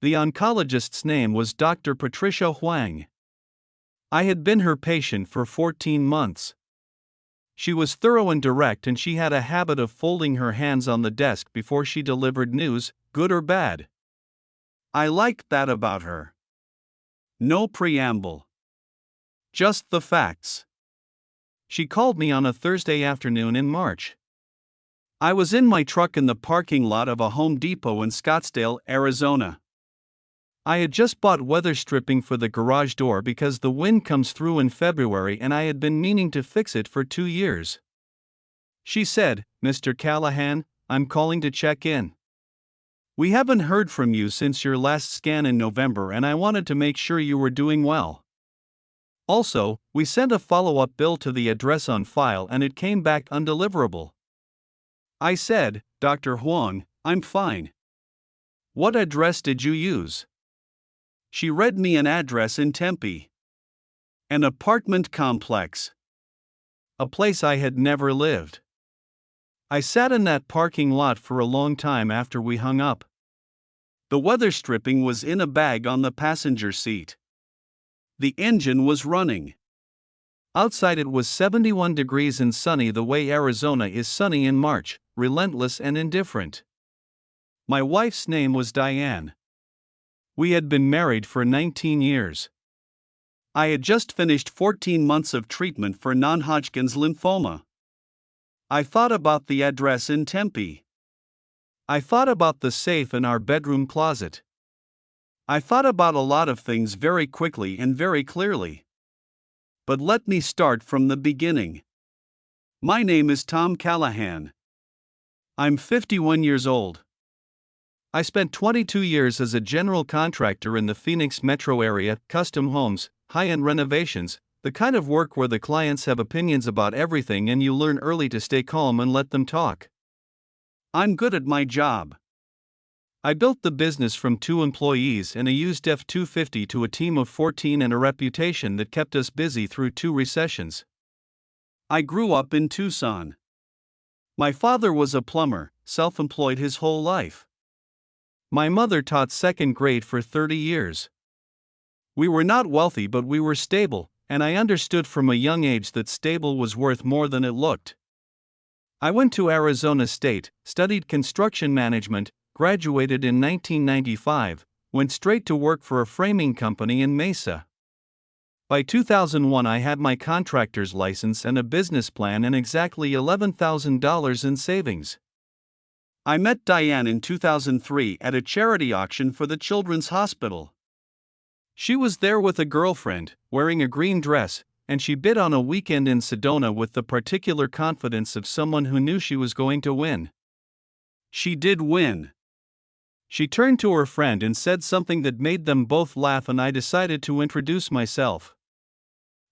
The oncologist's name was Dr. Patricia Huang. I had been her patient for 14 months. She was thorough and direct, and she had a habit of folding her hands on the desk before she delivered news, good or bad. I liked that about her. No preamble. Just the facts. She called me on a Thursday afternoon in March. I was in my truck in the parking lot of a Home Depot in Scottsdale, Arizona. I had just bought weather stripping for the garage door because the wind comes through in February and I had been meaning to fix it for 2 years. She said, "Mr. Callahan, I'm calling to check in. We haven't heard from you since your last scan in November and I wanted to make sure you were doing well. Also, we sent a follow-up bill to the address on file and it came back undeliverable." I said, "Dr. Huang, I'm fine. What address did you use?" She read me an address in Tempe. An apartment complex. A place I had never lived. I sat in that parking lot for a long time after we hung up. The weather stripping was in a bag on the passenger seat. The engine was running. Outside it was 71 degrees and sunny, the way Arizona is sunny in March, relentless and indifferent. My wife's name was Diane. We had been married for 19 years. I had just finished 14 months of treatment for non-Hodgkin's lymphoma. I thought about the address in Tempe. I thought about the safe in our bedroom closet. I thought about a lot of things very quickly and very clearly. But let me start from the beginning. My name is Tom Callahan. I'm 51 years old. I spent 22 years as a general contractor in the Phoenix metro area, custom homes, high-end renovations, the kind of work where the clients have opinions about everything and you learn early to stay calm and let them talk. I'm good at my job. I built the business from 2 employees and a used F-250 to a team of 14 and a reputation that kept us busy through 2 recessions. I grew up in Tucson. My father was a plumber, self-employed his whole life. My mother taught 2nd grade for 30 years. We were not wealthy, but we were stable, and I understood from a young age that stable was worth more than it looked. I went to Arizona State, studied construction management, graduated in 1995, went straight to work for a framing company in Mesa. By 2001 I had my contractor's license and a business plan and exactly $11,000 in savings. I met Diane in 2003 at a charity auction for the Children's Hospital. She was there with a girlfriend, wearing a green dress, and she bid on a weekend in Sedona with the particular confidence of someone who knew she was going to win. She did win. She turned to her friend and said something that made them both laugh, and I decided to introduce myself.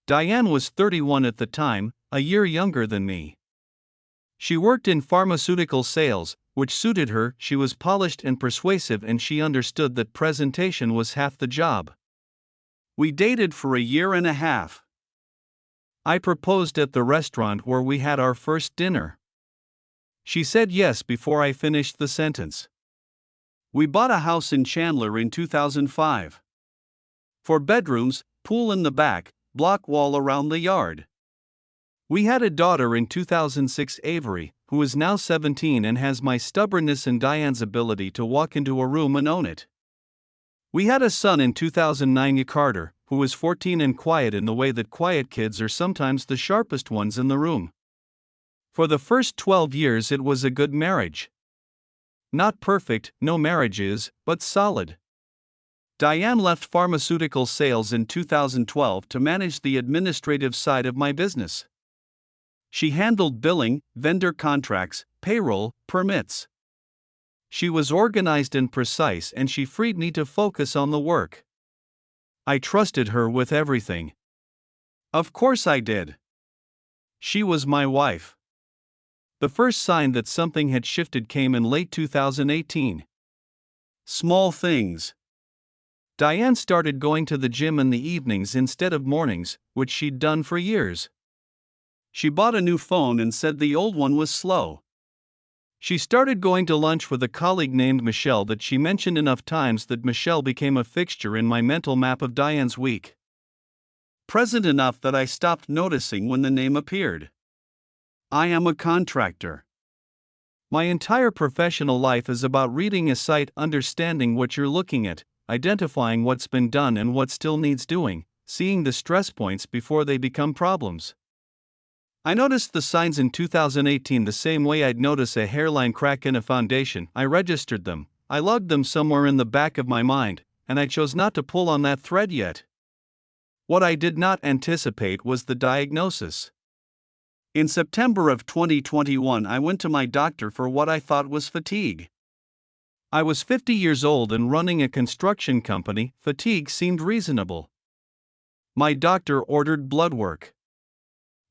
Diane was 31 at the time, a year younger than me. She worked in pharmaceutical sales, which suited her. She was polished and persuasive, and she understood that presentation was half the job. We dated for a year and a half. I proposed at the restaurant where we had our first dinner. She said yes before I finished the sentence. We bought a house in Chandler in 2005. 4 bedrooms, pool in the back, block wall around the yard. We had a daughter in 2006, Avery, who is now 17 and has my stubbornness and Diane's ability to walk into a room and own it. We had a son in 2009, Carter, who was 14 and quiet in the way that quiet kids are sometimes the sharpest ones in the room. For the first 12 years it was a good marriage. Not perfect, no marriage is, but solid. Diane left pharmaceutical sales in 2012 to manage the administrative side of my business. She handled billing, vendor contracts, payroll, permits. She was organized and precise, and she freed me to focus on the work. I trusted her with everything. Of course I did. She was my wife. The first sign that something had shifted came in late 2018. Small things. Diane started going to the gym in the evenings instead of mornings, which she'd done for years. She bought a new phone and said the old one was slow. She started going to lunch with a colleague named Michelle that she mentioned enough times that Michelle became a fixture in my mental map of Diane's week. Present enough that I stopped noticing when the name appeared. I am a contractor. My entire professional life is about reading a site, understanding what you're looking at, identifying what's been done and what still needs doing, seeing the stress points before they become problems. I noticed the signs in 2018 the same way I'd notice a hairline crack in a foundation. I registered them, I logged them somewhere in the back of my mind, and I chose not to pull on that thread yet. What I did not anticipate was the diagnosis. In September of 2021, I went to my doctor for what I thought was fatigue. I was 50 years old and running a construction company. Fatigue seemed reasonable. My doctor ordered blood work.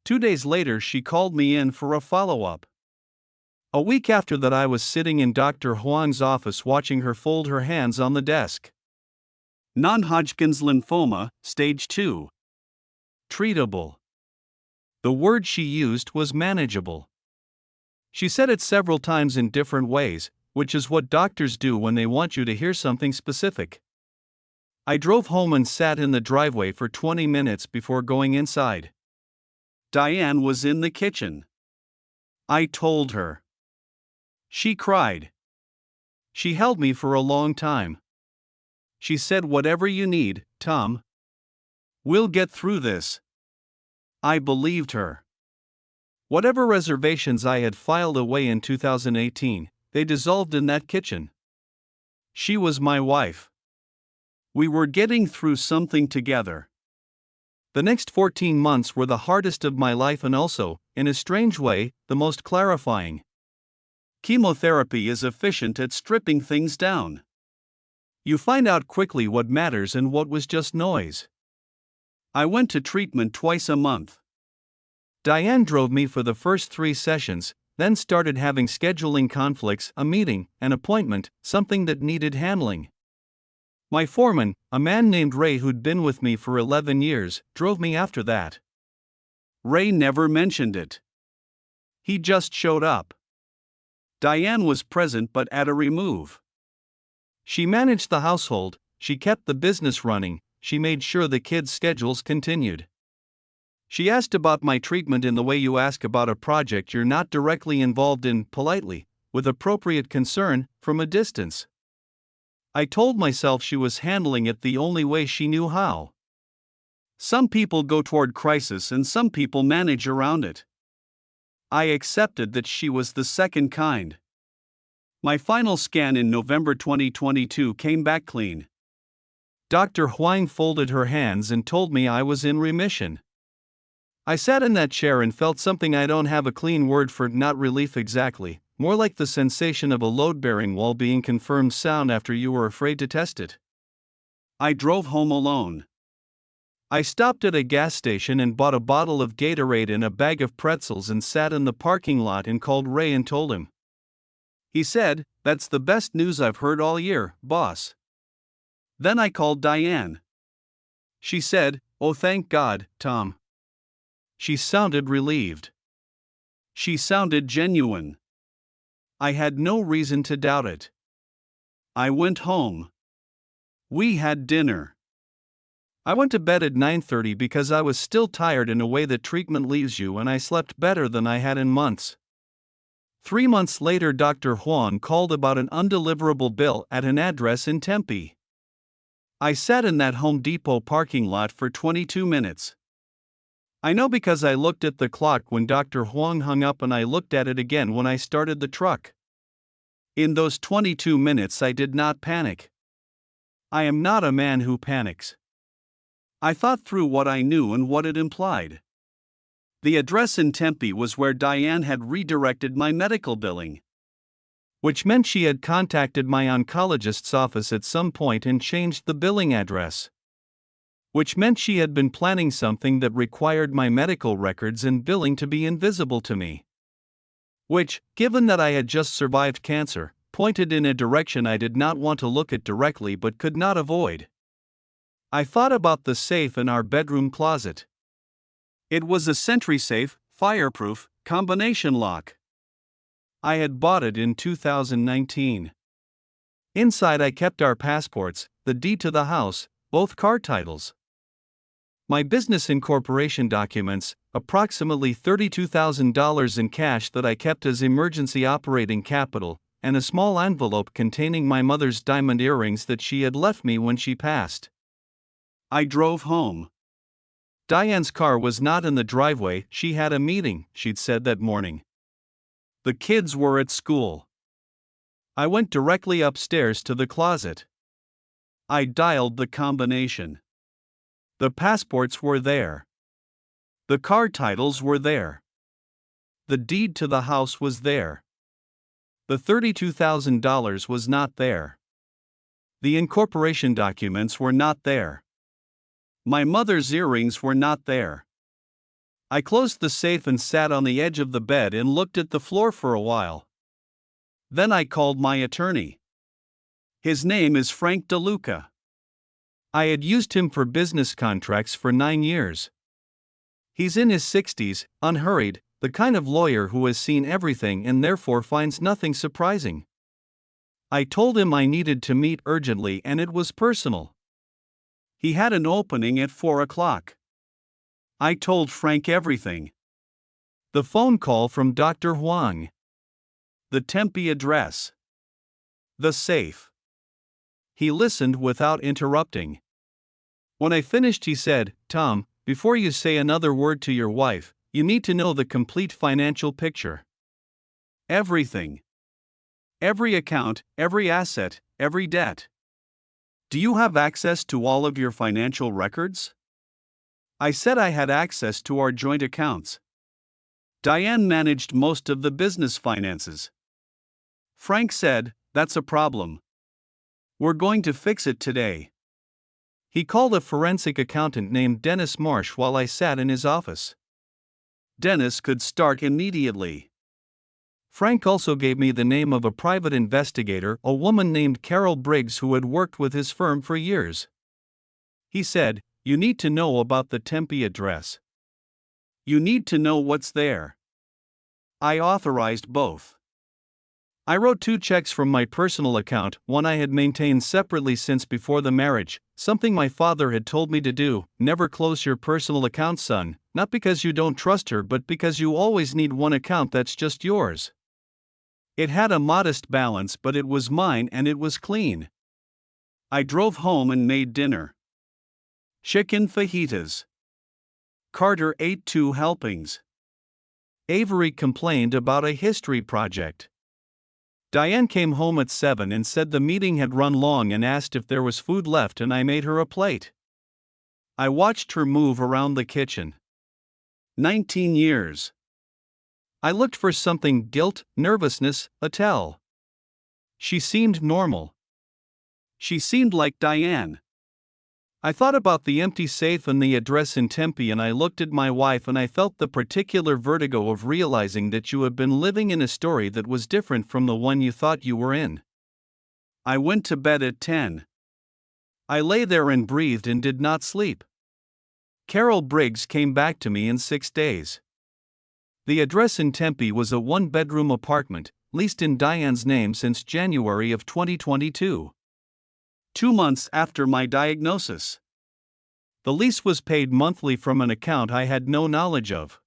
2 days later, she called me in for a follow-up. A week after that, I was sitting in Dr. Huang's office watching her fold her hands on the desk. Non-Hodgkin's lymphoma, stage 2. Treatable. The word she used was manageable. She said it several times in different ways, which is what doctors do when they want you to hear something specific. I drove home and sat in the driveway for 20 minutes before going inside. Diane was in the kitchen. I told her. She cried. She held me for a long time. She said, "Whatever you need, Tom. We'll get through this." I believed her. Whatever reservations I had filed away in 2018, they dissolved in that kitchen. She was my wife. We were getting through something together. The next 14 months were the hardest of my life and also, in a strange way, the most clarifying. Chemotherapy is efficient at stripping things down. You find out quickly what matters and what was just noise. I went to treatment twice a month. Diane drove me for the first 3 sessions, then started having scheduling conflicts, a meeting, an appointment, something that needed handling. My foreman, a man named Ray who'd been with me for 11 years, drove me after that. Ray never mentioned it. He just showed up. Diane was present but at a remove. She managed the household, she kept the business running, she made sure the kids' schedules continued. She asked about my treatment in the way you ask about a project you're not directly involved in, politely, with appropriate concern, from a distance. I told myself she was handling it the only way she knew how. Some people go toward crisis and some people manage around it. I accepted that she was the second kind. My final scan in November 2022 came back clean. Dr. Huang folded her hands and told me I was in remission. I sat in that chair and felt something I don't have a clean word for, not relief exactly, more like the sensation of a load-bearing wall being confirmed sound after you were afraid to test it. I drove home alone. I stopped at a gas station and bought a bottle of Gatorade and a bag of pretzels and sat in the parking lot and called Ray and told him. He said, "That's the best news I've heard all year, boss." Then I called Diane. She said, "Oh, thank God, Tom." She sounded relieved. She sounded genuine. I had no reason to doubt it. I went home. We had dinner. I went to bed at 9:30 because I was still tired in a way that treatment leaves you, and I slept better than I had in months. 3 months later, Dr. Huang called about an undeliverable bill at an address in Tempe. I sat in that Home Depot parking lot for 22 minutes. I know because I looked at the clock when Dr. Huang hung up and I looked at it again when I started the truck. In those 22 minutes I did not panic. I am not a man who panics. I thought through what I knew and what it implied. The address in Tempe was where Diane had redirected my medical billing. Which meant she had contacted my oncologist's office at some point and changed the billing address. Which meant she had been planning something that required my medical records and billing to be invisible to me. Which, given that I had just survived cancer, pointed in a direction I did not want to look at directly but could not avoid. I thought about the safe in our bedroom closet. It was a SentrySafe, fireproof, combination lock. I had bought it in 2019. Inside, I kept our passports, the deed to the house, both car titles, my business incorporation documents, approximately $32,000 in cash that I kept as emergency operating capital, and a small envelope containing my mother's diamond earrings that she had left me when she passed. I drove home. Diane's car was not in the driveway. She had a meeting, she'd said that morning. The kids were at school. I went directly upstairs to the closet. I dialed the combination. The passports were there. The car titles were there. The deed to the house was there. The $32,000 was not there. The incorporation documents were not there. My mother's earrings were not there. I closed the safe and sat on the edge of the bed and looked at the floor for a while. Then I called my attorney. His name is Frank DeLuca. I had used him for business contracts for 9 years. He's in his 60s, unhurried, the kind of lawyer who has seen everything and therefore finds nothing surprising. I told him I needed to meet urgently and it was personal. He had an opening at 4 o'clock. I told Frank everything. The phone call from Dr. Huang. The Tempe address. The safe. He listened without interrupting. When I finished, he said, "Tom, before you say another word to your wife, you need to know the complete financial picture. Everything. Every account, every asset, every debt. Do you have access to all of your financial records?" I said I had access to our joint accounts. Diane managed most of the business finances. Frank said, "That's a problem. We're going to fix it today." He called a forensic accountant named Dennis Marsh while I sat in his office. Dennis could start immediately. Frank also gave me the name of a private investigator, a woman named Carol Briggs who had worked with his firm for years. He said, "You need to know about the Tempe address. You need to know what's there." I authorized both. I wrote 2 checks from my personal account, one I had maintained separately since before the marriage, something my father had told me to do. Never close your personal account, son, not because you don't trust her but because you always need one account that's just yours. It had a modest balance but it was mine and it was clean. I drove home and made dinner. Chicken fajitas. Carter ate 2 helpings. Avery complained about a history project. Diane came home at 7 and said the meeting had run long and asked if there was food left and I made her a plate. I watched her move around the kitchen. 19 years. I looked for something: guilt, nervousness, a tell. She seemed normal. She seemed like Diane. I thought about the empty safe and the address in Tempe, and I looked at my wife and I felt the particular vertigo of realizing that you had been living in a story that was different from the one you thought you were in. I went to bed at 10. I lay there and breathed and did not sleep. Carol Briggs came back to me in 6 days. The address in Tempe was a 1-bedroom apartment, leased in Diane's name since January of 2022. 2 months after my diagnosis. The lease was paid monthly from an account I had no knowledge of.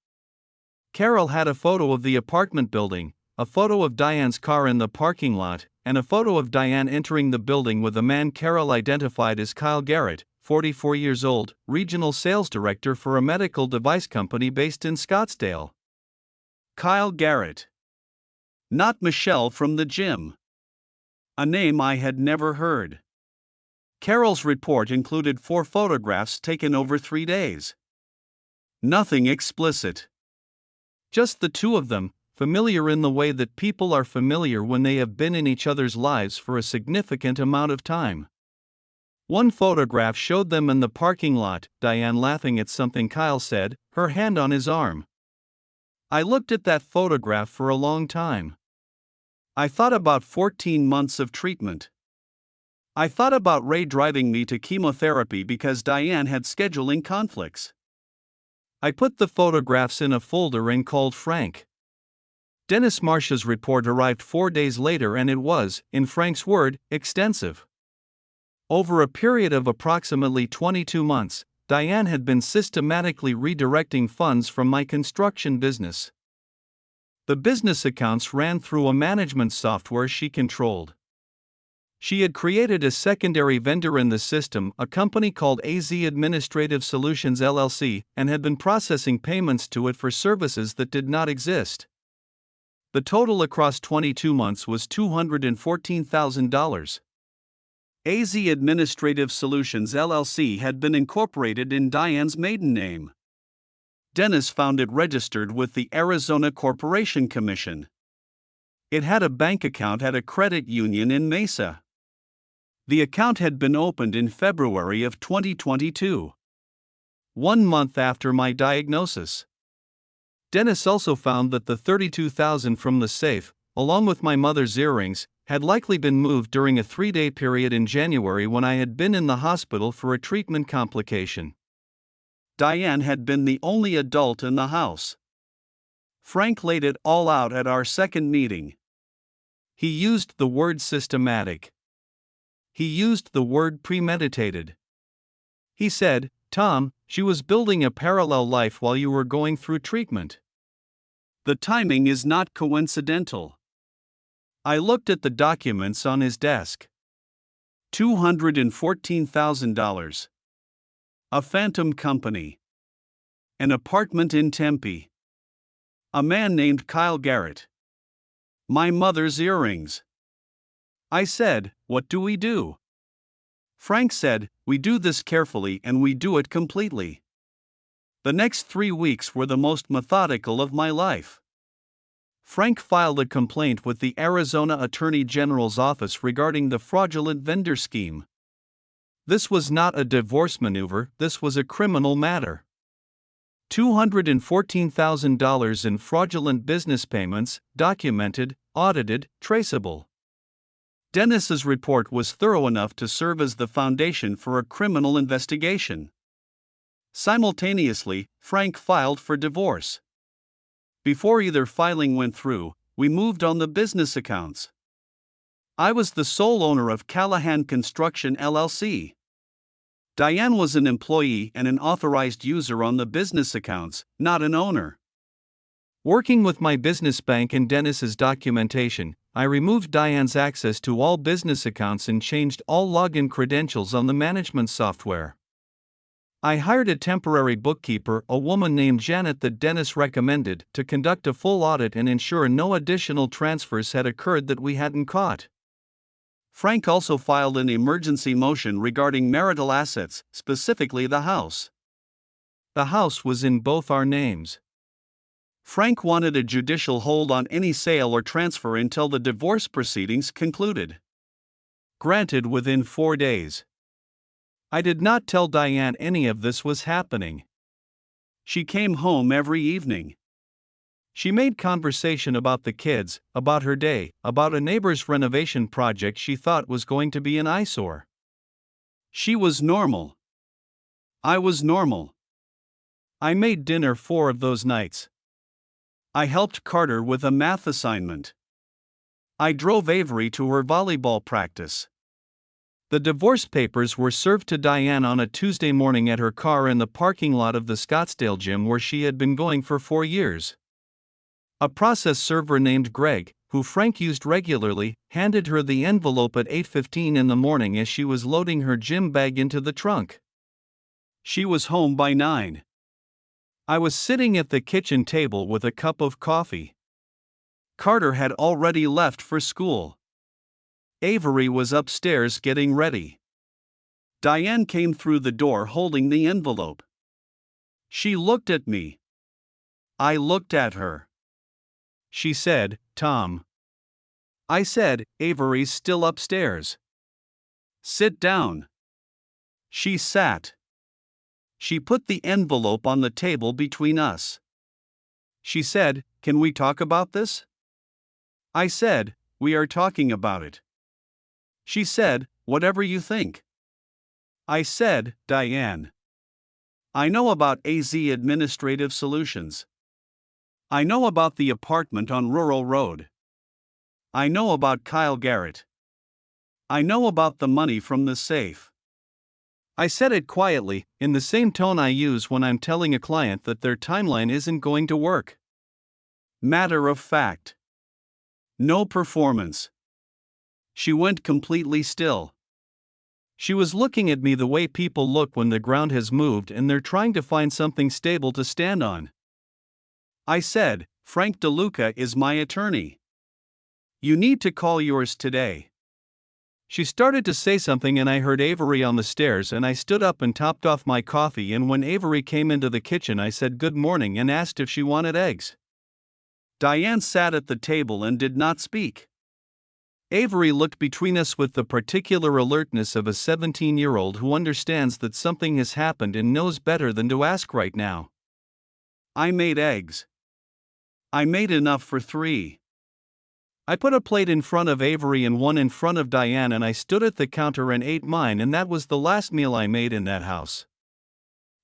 Carol had a photo of the apartment building, a photo of Diane's car in the parking lot, and a photo of Diane entering the building with a man Carol identified as Kyle Garrett, 44 years old, regional sales director for a medical device company based in Scottsdale. Kyle Garrett. Not Michelle from the gym. A name I had never heard. Carol's report included 4 photographs taken over 3 days. Nothing explicit. Just the 2 of them, familiar in the way that people are familiar when they have been in each other's lives for a significant amount of time. One photograph showed them in the parking lot, Diane laughing at something Kyle said, her hand on his arm. I looked at that photograph for a long time. I thought about 14 months of treatment. I thought about Ray driving me to chemotherapy because Diane had scheduling conflicts. I put the photographs in a folder and called Frank. Dennis Marsh's report arrived 4 days later and it was, in Frank's word, extensive. Over a period of approximately 22 months, Diane had been systematically redirecting funds from my construction business. The business accounts ran through a management software she controlled. She had created a secondary vendor in the system, a company called AZ Administrative Solutions LLC, and had been processing payments to it for services that did not exist. The total across 22 months was $214,000. AZ Administrative Solutions LLC had been incorporated in Diane's maiden name. Dennis found it registered with the Arizona Corporation Commission. It had a bank account at a credit union in Mesa. The account had been opened in February of 2022, 1 month after my diagnosis. Dennis also found that the $32,000 from the safe, along with my mother's earrings, had likely been moved during a 3-day period in January when I had been in the hospital for a treatment complication. Diane had been the only adult in the house. Frank laid it all out at our second meeting. He used the word systematic. He used the word premeditated. He said, "Tom, she was building a parallel life while you were going through treatment. The timing is not coincidental." I looked at the documents on his desk. $214,000. A phantom company. An apartment in Tempe. A man named Kyle Garrett. My mother's earrings. I said, "What do we do?" Frank said, "We do this carefully and we do it completely." The next 3 weeks were the most methodical of my life. Frank filed a complaint with the Arizona Attorney General's office regarding the fraudulent vendor scheme. This was not a divorce maneuver, this was a criminal matter. $214,000 in fraudulent business payments, documented, audited, traceable. Dennis's report was thorough enough to serve as the foundation for a criminal investigation. Simultaneously, Frank filed for divorce. Before either filing went through, we moved on the business accounts. I was the sole owner of Callahan Construction LLC. Diane was an employee and an authorized user on the business accounts, not an owner. Working with my business bank and Dennis's documentation, I removed Diane's access to all business accounts and changed all login credentials on the management software. I hired a temporary bookkeeper, a woman named Janet that Dennis recommended, to conduct a full audit and ensure no additional transfers had occurred that we hadn't caught. Frank also filed an emergency motion regarding marital assets, specifically the house. The house was in both our names. Frank wanted a judicial hold on any sale or transfer until the divorce proceedings concluded. Granted within 4 days. I did not tell Diane any of this was happening. She came home every evening. She made conversation about the kids, about her day, about a neighbor's renovation project she thought was going to be an eyesore. She was normal. I was normal. I made dinner 4 of those nights. I helped Carter with a math assignment. I drove Avery to her volleyball practice. The divorce papers were served to Diane on a Tuesday morning at her car in the parking lot of the Scottsdale gym where she had been going for 4 years. A process server named Greg, who Frank used regularly, handed her the envelope at 8:15 in the morning as she was loading her gym bag into the trunk. She was home by 9. I was sitting at the kitchen table with a cup of coffee. Carter had already left for school. Avery was upstairs getting ready. Diane came through the door holding the envelope. She looked at me. I looked at her. She said, "Tom." I said, "Avery's still upstairs." "Sit down." She sat. She put the envelope on the table between us. She said, "Can we talk about this?" I said, "We are talking about it." She said, "Whatever you think." I said, "Diane, I know about AZ Administrative Solutions. I know about the apartment on Rural Road. I know about Kyle Garrett. I know about the money from the safe. I said it quietly, in the same tone I use when I'm telling a client that their timeline isn't going to work. Matter of fact. No performance. She went completely still. She was looking at me the way people look when the ground has moved and they're trying to find something stable to stand on. I said, Frank DeLuca is my attorney. You need to call yours today. She started to say something and I heard Avery on the stairs and I stood up and topped off my coffee, and when Avery came into the kitchen I said good morning and asked if she wanted eggs. Diane sat at the table and did not speak. Avery looked between us with the particular alertness of a 17-year-old who understands that something has happened and knows better than to ask right now. I made eggs. I made enough for 3. I put a plate in front of Avery and one in front of Diane, and I stood at the counter and ate mine, and that was the last meal I made in that house.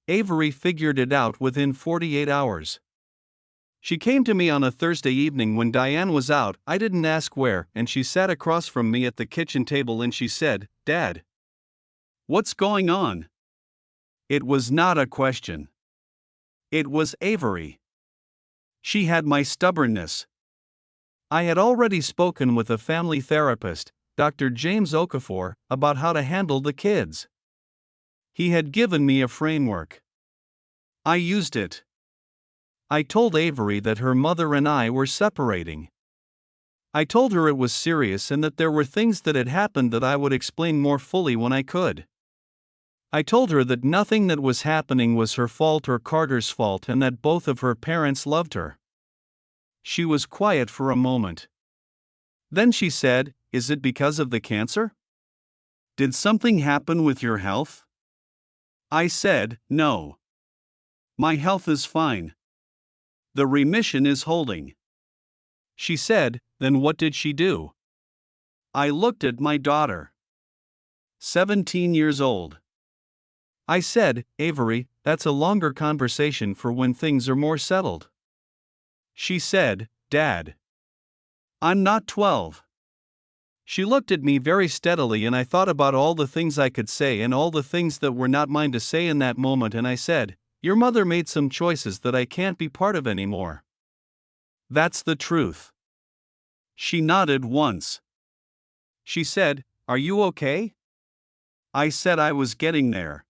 Avery figured it out within 48 hours. She came to me on a Thursday evening when Diane was out, I didn't ask where, and she sat across from me at the kitchen table and she said, "Dad, what's going on?" It was not a question. It was Avery. She had my stubbornness. I had already spoken with a family therapist, Dr. James Okafor, about how to handle the kids. He had given me a framework. I used it. I told Avery that her mother and I were separating. I told her it was serious and that there were things that had happened that I would explain more fully when I could. I told her that nothing that was happening was her fault or Carter's fault and that both of her parents loved her. She was quiet for a moment. Then she said, "Is it because of the cancer? Did something happen with your health?" I said, "No. My health is fine. The remission is holding." She said, "Then what did she do?" I looked at my daughter. 17 years old. I said, "Avery, that's a longer conversation for when things are more settled." She said, "Dad, I'm not 12. She looked at me very steadily and I thought about all the things I could say and all the things that were not mine to say in that moment, and I said, "Your mother made some choices that I can't be part of anymore. That's the truth." She nodded once. She said, "Are you okay?" I said I was getting there.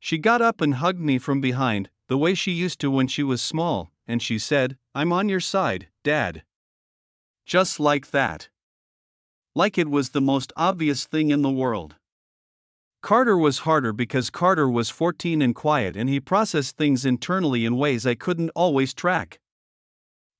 She got up and hugged me from behind, the way she used to when she was small, and she said, "I'm on your side, Dad." Just like that. Like it was the most obvious thing in the world. Carter was harder because Carter was 14 and quiet and he processed things internally in ways I couldn't always track.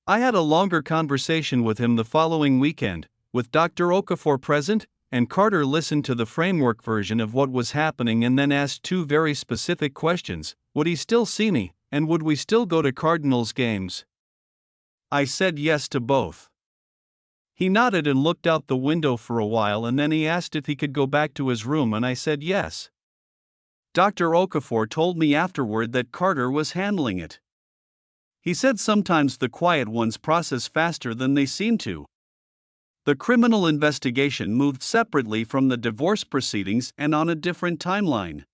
I had a longer conversation with him the following weekend, with Dr. Okafor present, and Carter listened to the framework version of what was happening and then asked 2 very specific questions: would he still see me, and would we still go to Cardinals games? I said yes to both. He nodded and looked out the window for a while, and then he asked if he could go back to his room, and I said yes. Dr. Okafor told me afterward that Carter was handling it. He said sometimes the quiet ones process faster than they seem to. The criminal investigation moved separately from the divorce proceedings and on a different timeline.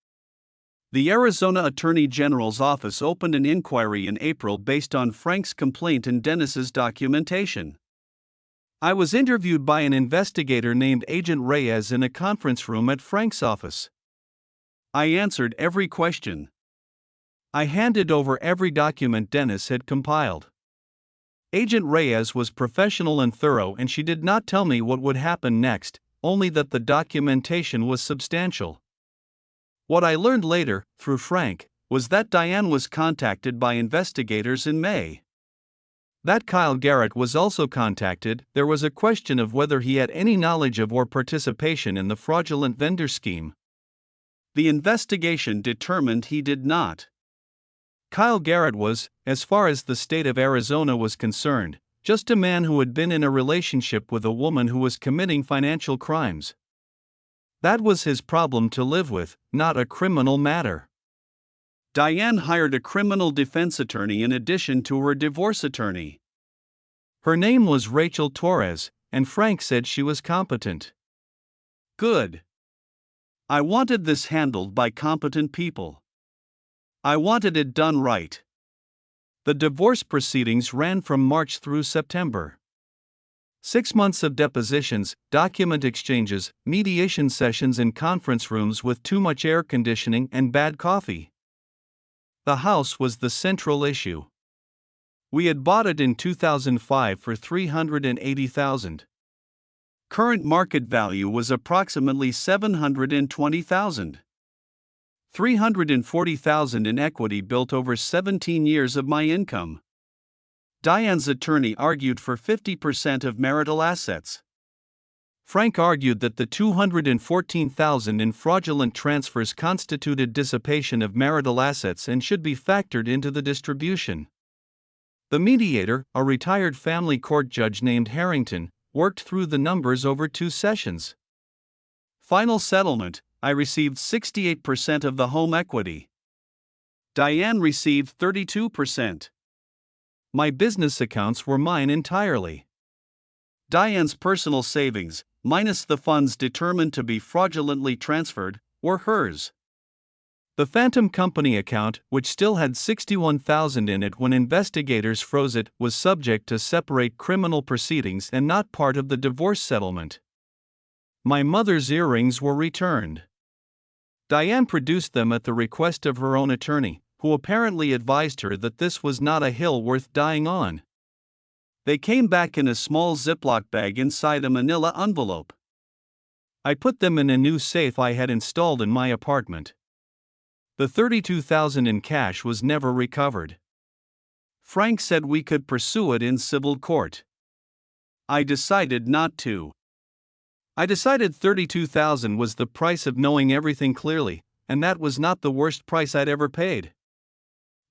The Arizona Attorney General's office opened an inquiry in April based on Frank's complaint and Dennis's documentation. I was interviewed by an investigator named Agent Reyes in a conference room at Frank's office. I answered every question. I handed over every document Dennis had compiled. Agent Reyes was professional and thorough, and she did not tell me what would happen next, only that the documentation was substantial. What I learned later, through Frank, was that Diane was contacted by investigators in May. That Kyle Garrett was also contacted. There was a question of whether he had any knowledge of or participation in the fraudulent vendor scheme. The investigation determined he did not. Kyle Garrett was, as far as the state of Arizona was concerned, just a man who had been in a relationship with a woman who was committing financial crimes. That was his problem to live with, not a criminal matter. Diane hired a criminal defense attorney in addition to her divorce attorney. Her name was Rachel Torres, and Frank said she was competent. Good. I wanted this handled by competent people. I wanted it done right. The divorce proceedings ran from March through September. 6 months of depositions, document exchanges, mediation sessions in conference rooms with too much air conditioning and bad coffee. The house was the central issue. We had bought it in 2005 for $380,000. Current market value was approximately $720,000. $340,000 in equity built over 17 years of my income. Diane's attorney argued for 50% of marital assets. Frank argued that the $214,000 in fraudulent transfers constituted dissipation of marital assets and should be factored into the distribution. The mediator, a retired family court judge named Harrington, worked through the numbers over 2 sessions. Final settlement, I received 68% of the home equity. Diane received 32%. My business accounts were mine entirely. Diane's personal savings, minus the funds determined to be fraudulently transferred, were hers. The phantom company account, which still had $61,000 in it when investigators froze it, was subject to separate criminal proceedings and not part of the divorce settlement. My mother's earrings were returned. Diane produced them at the request of her own attorney, who apparently advised her that this was not a hill worth dying on. They came back in a small Ziploc bag inside a manila envelope. I put them in a new safe I had installed in my apartment. The $32,000 in cash was never recovered. Frank said we could pursue it in civil court. I decided not to. I decided $32,000 was the price of knowing everything clearly, and that was not the worst price I'd ever paid.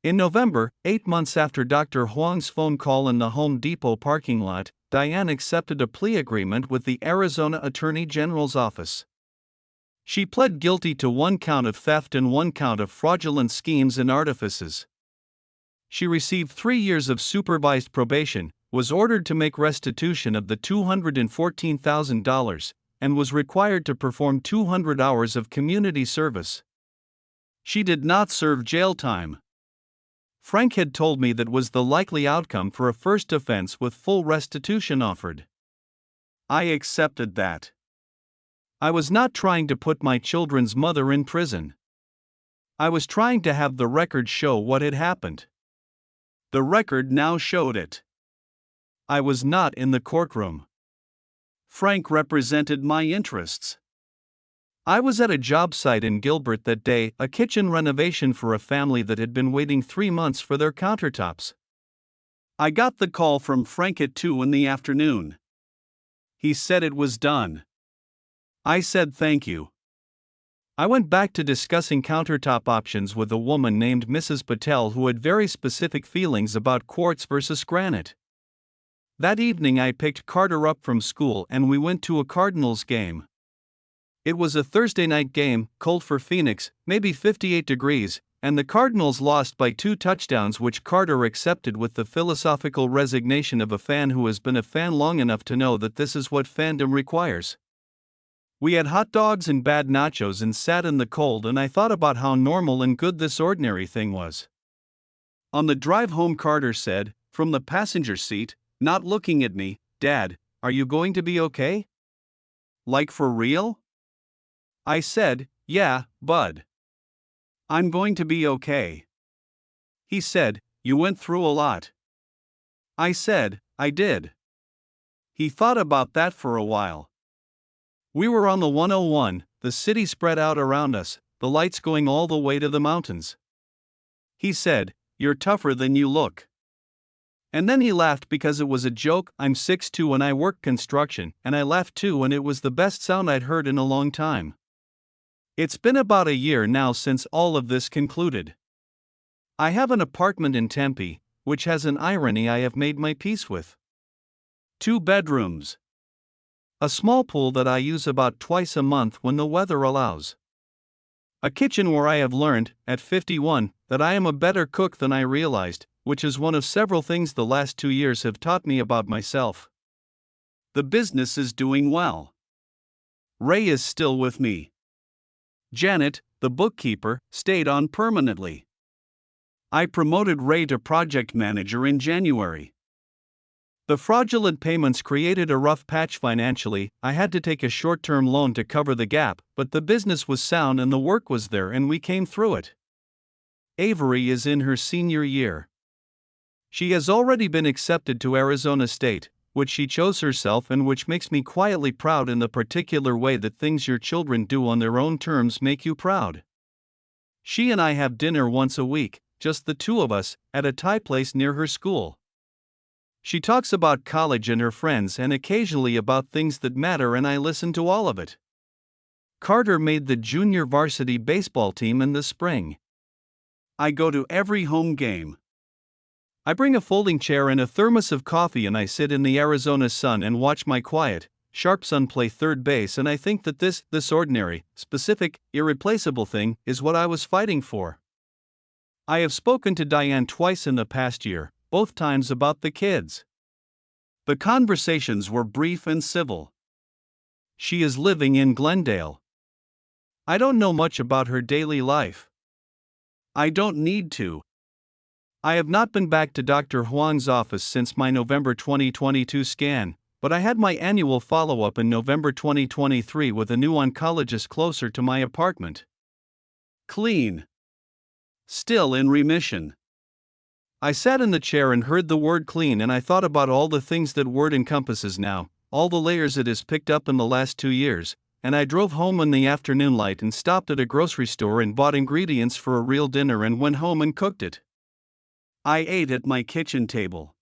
In November, 8 months after Dr. Huang's phone call in the Home Depot parking lot, Diane accepted a plea agreement with the Arizona Attorney General's office. She pled guilty to 1 count of theft and 1 count of fraudulent schemes and artifices. She received 3 years of supervised probation, was ordered to make restitution of the $214,000, and was required to perform 200 hours of community service. She did not serve jail time. Frank had told me that was the likely outcome for a first offense with full restitution offered. I accepted that. I was not trying to put my children's mother in prison. I was trying to have the record show what had happened. The record now showed it. I was not in the courtroom. Frank represented my interests. I was at a job site in Gilbert that day, a kitchen renovation for a family that had been waiting 3 months for their countertops. I got the call from Frank at 2 in the afternoon. He said it was done. I said thank you. I went back to discussing countertop options with a woman named Mrs. Patel who had very specific feelings about quartz versus granite. That evening I picked Carter up from school and we went to a Cardinals game. It was a Thursday night game, cold for Phoenix, maybe 58 degrees, and the Cardinals lost by 2 touchdowns, which Carter accepted with the philosophical resignation of a fan who has been a fan long enough to know that this is what fandom requires. We had hot dogs and bad nachos and sat in the cold, and I thought about how normal and good this ordinary thing was. On the drive home, Carter said, from the passenger seat, not looking at me, "Dad, are you going to be okay? Like for real?" I said, "Yeah, bud. I'm going to be okay." He said, "You went through a lot." I said, "I did." He thought about that for a while. We were on the 101, the city spread out around us, the lights going all the way to the mountains. He said, "You're tougher than you look." And then he laughed because it was a joke. I'm 6'2" and I work construction, and I laughed too, and it was the best sound I'd heard in a long time. It's been about a year now since all of this concluded. I have an apartment in Tempe, which has an irony I have made my peace with. 2 bedrooms. A small pool that I use about twice a month when the weather allows. A kitchen where I have learned, at 51, that I am a better cook than I realized, which is one of several things the last 2 years have taught me about myself. The business is doing well. Ray is still with me. Janet, the bookkeeper, stayed on permanently. I promoted Ray to project manager in January. The fraudulent payments created a rough patch financially. I had to take a short-term loan to cover the gap, but the business was sound and the work was there and we came through it. Avery is in her senior year. She has already been accepted to Arizona State, which she chose herself and which makes me quietly proud in the particular way that things your children do on their own terms make you proud. She and I have dinner once a week, just the two of us, at a Thai place near her school. She talks about college and her friends and occasionally about things that matter, and I listen to all of it. Carter made the junior varsity baseball team in the spring. I go to every home game. I bring a folding chair and a thermos of coffee and I sit in the Arizona sun and watch my quiet, sharp son play third base, and I think that this ordinary, specific, irreplaceable thing is what I was fighting for. I have spoken to Diane twice in the past year, both times about the kids. The conversations were brief and civil. She is living in Glendale. I don't know much about her daily life. I don't need to. I have not been back to Dr. Huang's office since my November 2022 scan, but I had my annual follow-up in November 2023 with a new oncologist closer to my apartment. Clean. Still in remission. I sat in the chair and heard the word clean, and I thought about all the things that word encompasses now, all the layers it has picked up in the last 2 years, and I drove home in the afternoon light and stopped at a grocery store and bought ingredients for a real dinner and went home and cooked it. I ate at my kitchen table.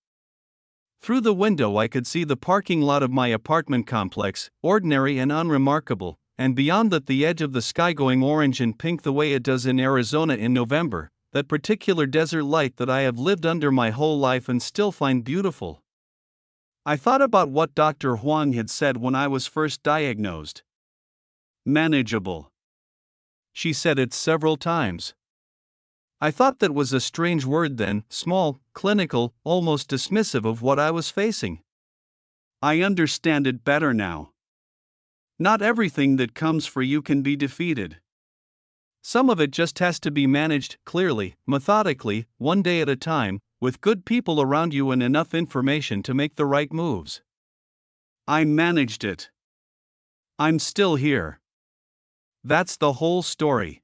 Through the window I could see the parking lot of my apartment complex, ordinary and unremarkable, and beyond that the edge of the sky going orange and pink the way it does in Arizona in November, that particular desert light that I have lived under my whole life and still find beautiful. I thought about what Dr. Huang had said when I was first diagnosed. Manageable. She said it several times. I thought that was a strange word then, small, clinical, almost dismissive of what I was facing. I understand it better now. Not everything that comes for you can be defeated. Some of it just has to be managed clearly, methodically, one day at a time, with good people around you and enough information to make the right moves. I managed it. I'm still here. That's the whole story.